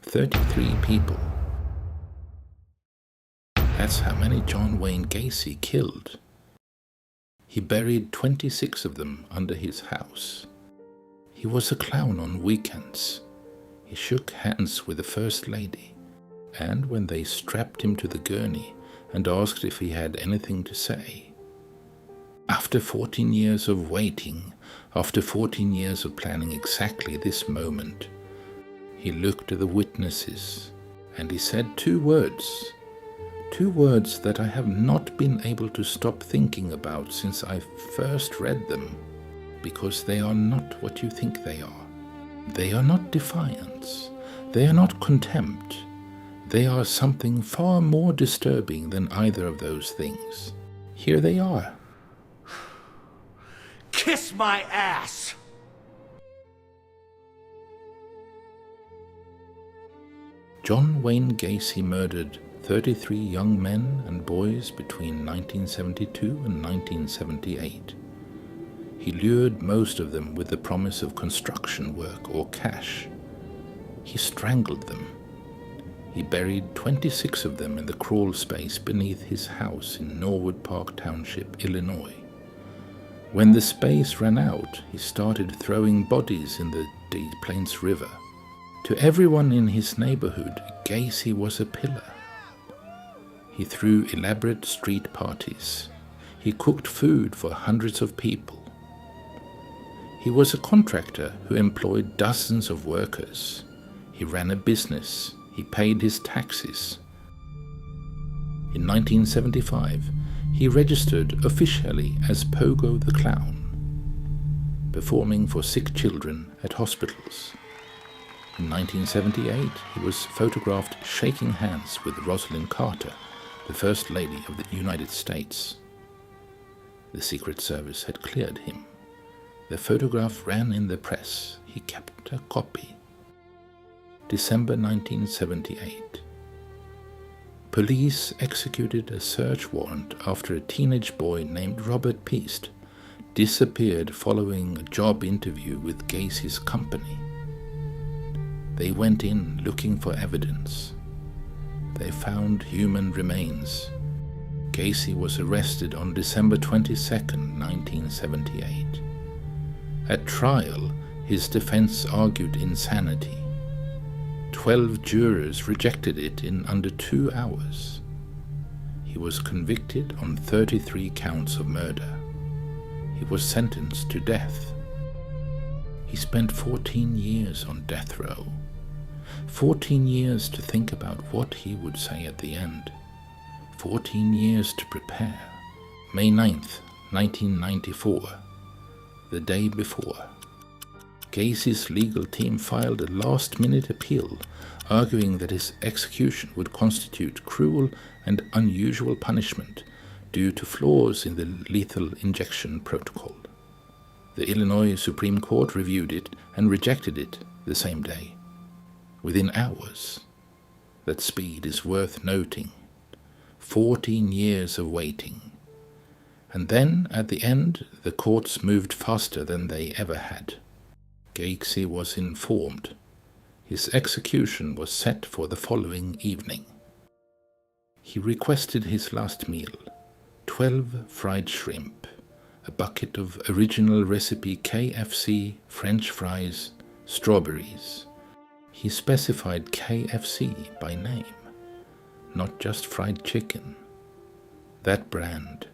33 people. That's how many John Wayne Gacy killed. He buried 26 of them under his house. He was a clown on weekends. He shook hands with the First Lady, and when they strapped him to the gurney and asked if he had anything to say. After 14 years of waiting, after 14 years of planning exactly this moment, he looked at the witnesses and he said two words that I have not been able to stop thinking about since I first read them, because they are not what you think they are. They are not defiance. They are not contempt. They are something far more disturbing than either of those things. Here they are. Kiss my ass! John Wayne Gacy murdered 33 young men and boys between 1972 and 1978. He lured most of them with the promise of construction work or cash. He strangled them. He buried 26 of them in the crawl space beneath his house in Norwood Park Township, Illinois. When the space ran out, he started throwing bodies in the Des Plaines River. To everyone in his neighborhood, Gacy was a pillar. He threw elaborate street parties. He cooked food for hundreds of people. He was a contractor who employed dozens of workers. He ran a business. He paid his taxes. In 1975, he registered officially as Pogo the Clown, performing for sick children at hospitals. In 1978, he was photographed shaking hands with Rosalind Carter, the First Lady of the United States. The Secret Service had cleared him. The photograph ran in the press. He kept a copy. December 1978. Police executed a search warrant after a teenage boy named Robert Peast disappeared following a job interview with Gacy's company. They went in looking for evidence. They found human remains. Gacy was arrested on December 22, 1978. At trial, his defense argued insanity. 12 jurors rejected it in under 2 hours. He was convicted on 33 counts of murder. He was sentenced to death. He spent 14 years on death row. 14 years to think about what he would say at the end. 14 years to prepare. May 9th, 1994, the day before. Gacy's legal team filed a last-minute appeal, arguing that his execution would constitute cruel and unusual punishment due to flaws in the lethal injection protocol. The Illinois Supreme Court reviewed it and rejected it the same day. Within hours. That speed is worth noting. 14 years of waiting. And then, at the end, the courts moved faster than they ever had. Gacy was informed. His execution was set for the following evening. He requested his last meal, 12 fried shrimp, a bucket of original recipe KFC, French fries, strawberries. He specified KFC by name, not just fried chicken. That brand,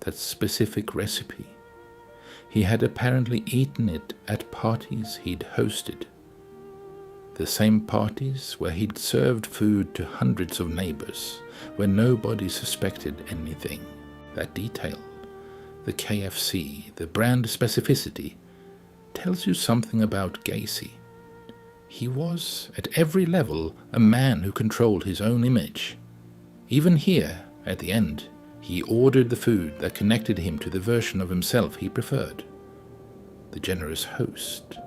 that specific recipe. He had apparently eaten it at parties he'd hosted. The same parties where he'd served food to hundreds of neighbors, where nobody suspected anything. That detail, the KFC, the brand specificity, tells you something about Gacy. He was, at every level, a man who controlled his own image. Even here, at the end, he ordered the food that connected him to the version of himself he preferred. The generous host,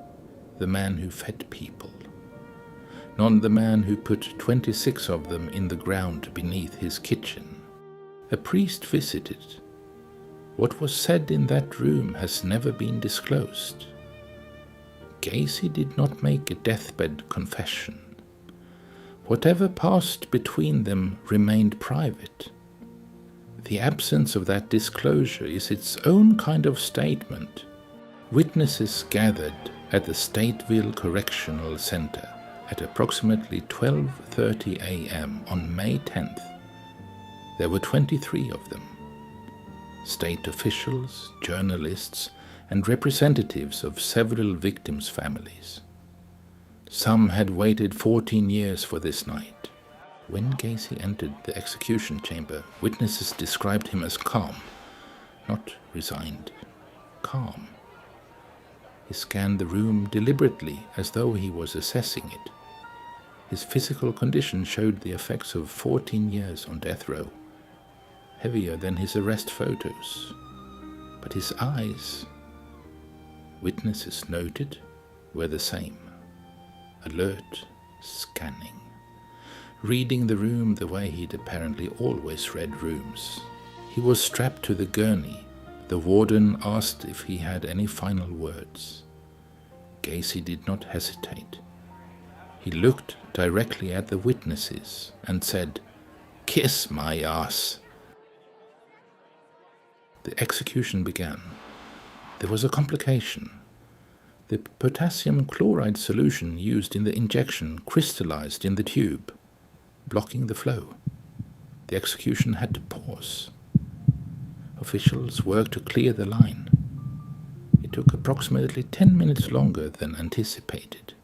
the man who fed people. Not the man who put 26 of them in the ground beneath his kitchen. A priest visited. What was said in that room has never been disclosed. Gacy did not make a deathbed confession. Whatever passed between them remained private. The absence of that disclosure is its own kind of statement. Witnesses gathered at the Stateville Correctional Center at approximately 12:30 a.m. on May 10th. There were 23 of them. State officials, journalists, and representatives of several victims' families. Some had waited 14 years for this night. When Gacy entered the execution chamber, witnesses described him as calm, not resigned, calm. He scanned the room deliberately as though he was assessing it. His physical condition showed the effects of 14 years on death row, heavier than his arrest photos. But his eyes, witnesses noted, were the same. Alert, scanning, reading the room the way he'd apparently always read rooms. He was strapped to the gurney. The warden asked if he had any final words. Gacy did not hesitate. He looked directly at the witnesses and said, "Kiss my ass." The execution began. There was a complication. The potassium chloride solution used in the injection crystallized in the tube, blocking the flow. The execution had to pause. Officials worked to clear the line. It took approximately 10 minutes longer than anticipated.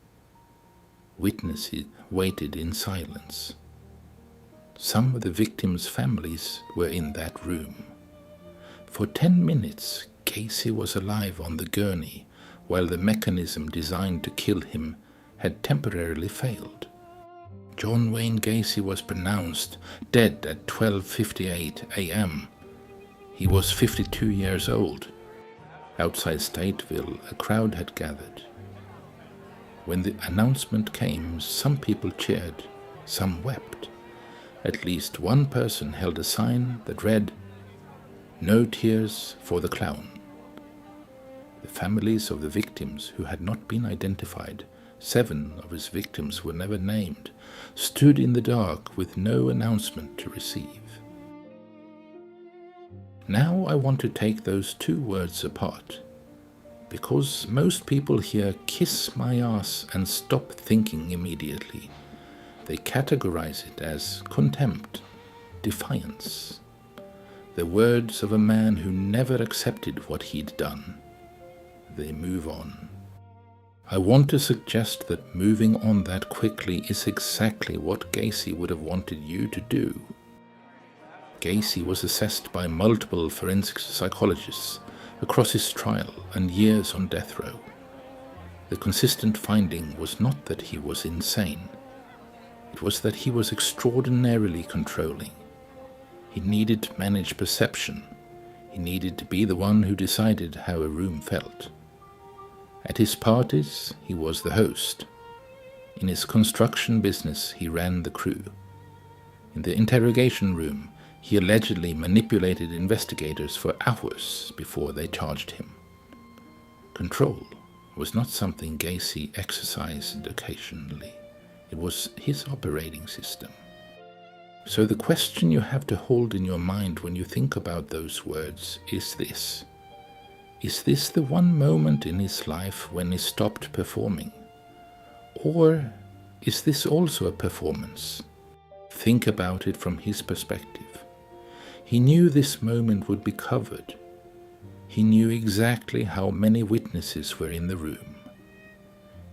Witnesses waited in silence. Some of the victims' families were in that room. For 10 minutes, Gacy was alive on the gurney, while the mechanism designed to kill him had temporarily failed. John Wayne Gacy was pronounced dead at 12:58 a.m. He was 52 years old. Outside Stateville, a crowd had gathered. When the announcement came, some people cheered, some wept. At least one person held a sign that read, "No tears for the clown." The families of the victims who had not been identified, 7 of his victims were never named, stood in the dark with no announcement to receive. Now I want to take those 2 words apart, because most people hear "kiss my ass" and stop thinking immediately. They categorize it as contempt, defiance, the words of a man who never accepted what he'd done. They move on. I want to suggest that moving on that quickly is exactly what Gacy would have wanted you to do. Gacy was assessed by multiple forensic psychologists across his trial and years on death row. The consistent finding was not that he was insane. It was that he was extraordinarily controlling. He needed to manage perception. He needed to be the one who decided how a room felt. At his parties, he was the host. In his construction business, he ran the crew. In the interrogation room, he allegedly manipulated investigators for hours before they charged him. Control was not something Gacy exercised occasionally. It was his operating system. So the question you have to hold in your mind when you think about those words is this. Is this the one moment in his life when he stopped performing? Or is this also a performance? Think about it from his perspective. He knew this moment would be covered. He knew exactly how many witnesses were in the room.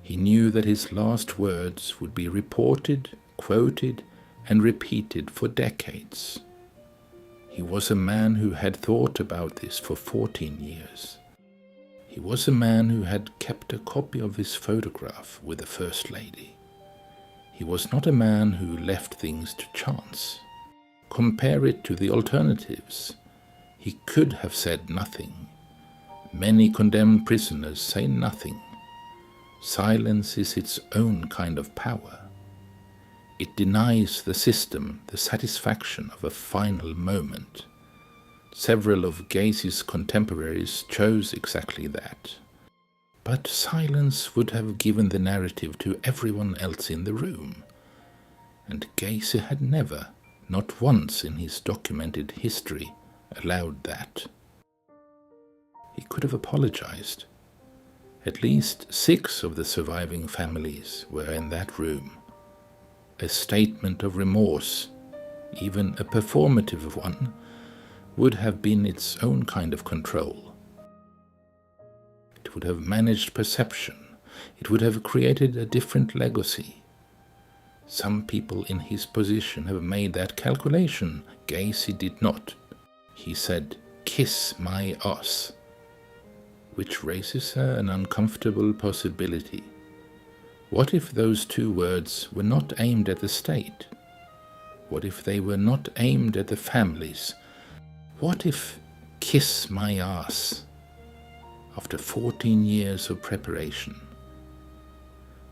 He knew that his last words would be reported, quoted, and repeated for decades. He was a man who had thought about this for 14 years. He was a man who had kept a copy of his photograph with the First Lady. He was not a man who left things to chance. Compare it to the alternatives. He could have said nothing. Many condemned prisoners say nothing. Silence is its own kind of power. It denies the system the satisfaction of a final moment. Several of Gacy's contemporaries chose exactly that. But silence would have given the narrative to everyone else in the room. and Gacy had never, not once in his documented history, allowed that. He could have apologized. At least 6 of the surviving families were in that room. A statement of remorse, even a performative one, would have been its own kind of control. It would have managed perception. It would have created a different legacy. Some people in his position have made that calculation. Gacy did not. He said, "Kiss my ass," which raises an uncomfortable possibility. What if those 2 words were not aimed at the state? What if they were not aimed at the families? What if "kiss my ass," after 14 years of preparation,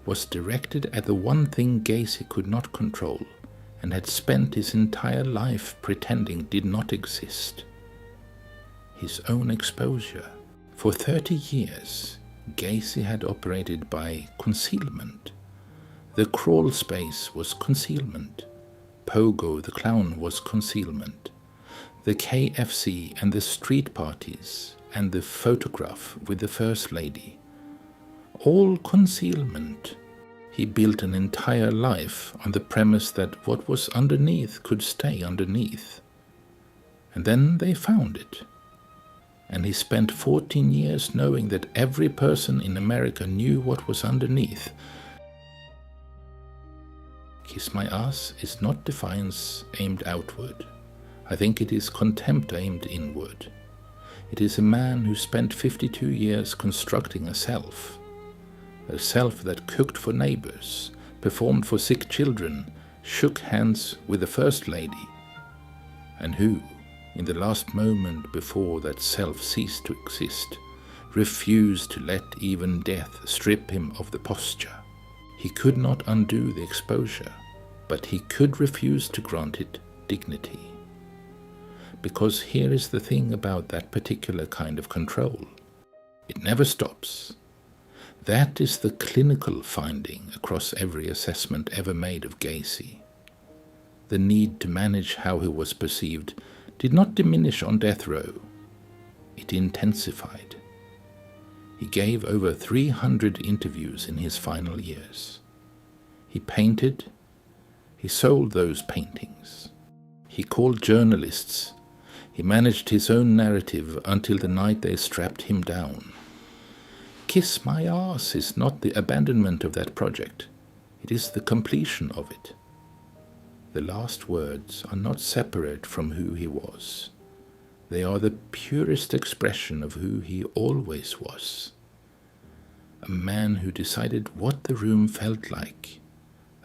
was directed at the one thing Gacy could not control and had spent his entire life pretending did not exist? His own exposure. For 30 years, Gacy had operated by concealment. The crawl space was concealment. Pogo the Clown was concealment. The KFC and the street parties and the photograph with the First Lady. All concealment. He built an entire life on the premise that what was underneath could stay underneath. And then they found it. And he spent 14 years knowing that every person in America knew what was underneath. Kiss my ass is not defiance aimed outward. I think it is contempt aimed inward. It is a man who spent 52 years constructing a self that cooked for neighbors, performed for sick children, shook hands with the First Lady, and who, in the last moment before that self ceased to exist, refused to let even death strip him of the posture. He could not undo the exposure, but he could refuse to grant it dignity. Because here is the thing about that particular kind of control. It never stops. That is the clinical finding across every assessment ever made of Gacy. The need to manage how he was perceived did not diminish on death row. It intensified. He gave over 300 interviews in his final years. He painted. He sold those paintings. He called journalists. He managed his own narrative until the night they strapped him down. Kiss my ass is not the abandonment of that project. It is the completion of it. The last words are not separate from who he was. They are the purest expression of who he always was. A man who decided what the room felt like.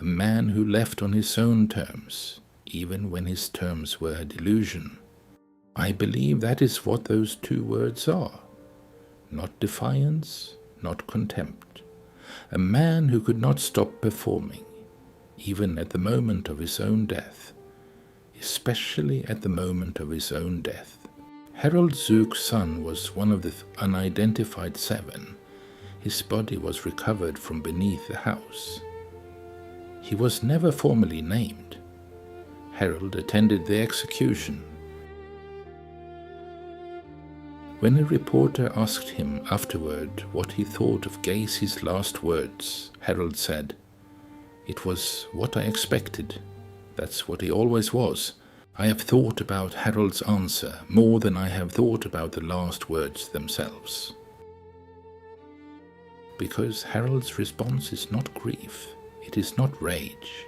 A man who left on his own terms, even when his terms were a delusion. I believe that is what those 2 words are. Not defiance, not contempt. A man who could not stop performing, even at the moment of his own death, especially at the moment of his own death. Harold Zook's son was one of the unidentified 7. His body was recovered from beneath the house. He was never formally named. Harold attended the execution. When a reporter asked him afterward what he thought of Gacy's last words, Harold said, "It was what I expected. That's what he always was. I have thought about Harold's answer more than I have thought about the last words themselves." Because Harold's response is not grief, it is not rage,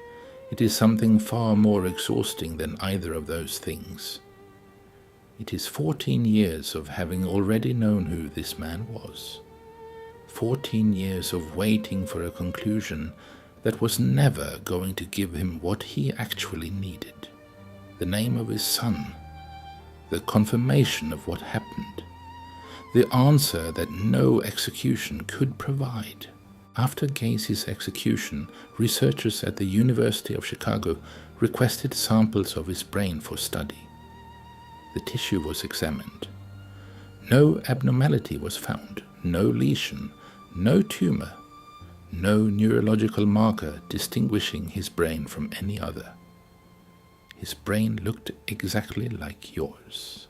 it is something far more exhausting than either of those things. It is 14 years of having already known who this man was. 14 years of waiting for a conclusion that was never going to give him what he actually needed. The name of his son, the confirmation of what happened, the answer that no execution could provide. After Gacy's execution, researchers at the University of Chicago requested samples of his brain for study. The tissue was examined. No abnormality was found, no lesion, no tumor, no neurological marker distinguishing his brain from any other. His brain looked exactly like yours.